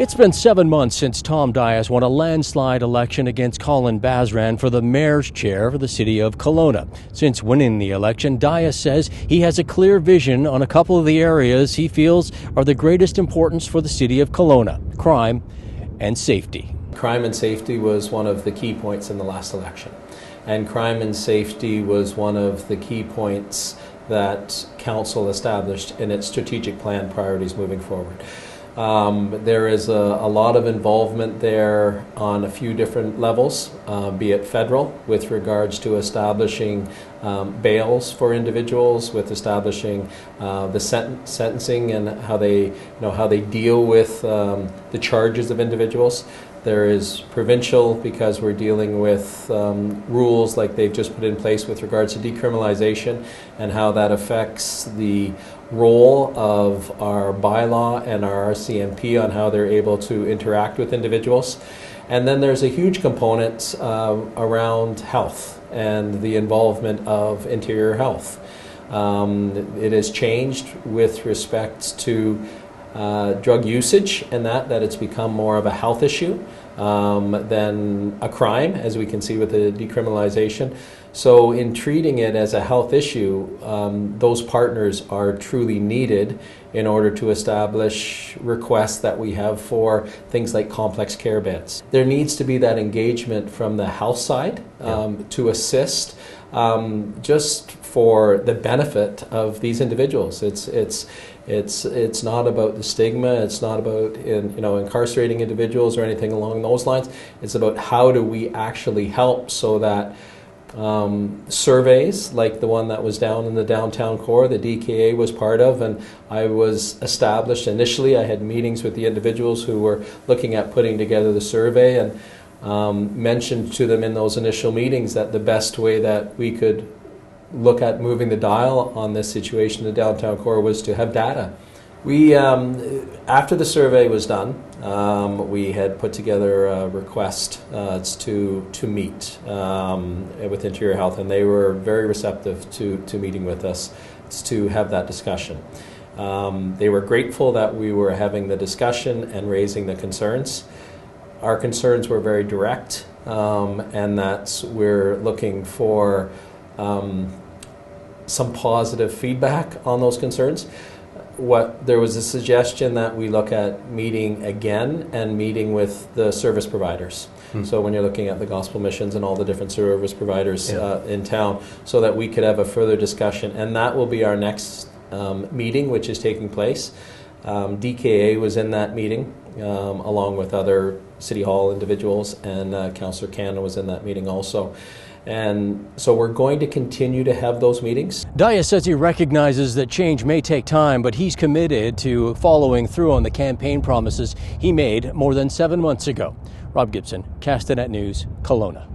It's been 7 months since Tom Dyas won a landslide election against Colin Basran for the mayor's chair for the city of Kelowna. Since winning the election, Dyas says he has a clear vision on a couple of the areas he feels are the greatest importance for the city of Kelowna: crime and safety. Crime and safety was one of the key points in the last election. And crime and safety was one of the key points that council established in its strategic plan priorities moving forward. There is a lot of involvement there on a few different levels, be it federal with regards to establishing bails for individuals, with establishing the sentencing and how they deal with the charges of individuals. There is provincial, because we're dealing with rules like they've just put in place with regards to decriminalization and how that affects the role of our bylaw and our RCMP on how they're able to interact with individuals. And then there's a huge component around health and the involvement of interior health. It has changed with respect to drug usage, and that it's become more of a health issue than a crime, as we can see with the decriminalization. So in treating it as a health issue, those partners are truly needed in order to establish requests that we have for things like complex care beds. There needs to be that engagement from the health side to assist just for the benefit of these individuals. It's not about the stigma. It's not about incarcerating individuals or anything along those lines. It's about how do we actually help so that surveys like the one that was down in the downtown core, the DKA was part of, and I was established initially. I had meetings with the individuals who were looking at putting together the survey, and mentioned to them in those initial meetings that the best way that we could look at moving the dial on this situation in the downtown core was to have data. We, after the survey was done, we had put together a request to meet with Interior Health, and they were very receptive to meeting with us to have that discussion. They were grateful that we were having the discussion and raising the concerns. Our concerns were very direct, and we're looking for some positive feedback on those concerns. There was a suggestion that we look at meeting again and meeting with the service providers. So when you're looking at the gospel missions and all the different service providers in town, so that we could have a further discussion, and that will be our next meeting, which is taking place. DKA was in that meeting along with other City Hall individuals, and Councillor Cannon was in that meeting also. And so we're going to continue to have those meetings. Dyas says he recognizes that change may take time, but he's committed to following through on the campaign promises he made more than 7 months ago. Rob Gibson, Castanet News, Kelowna.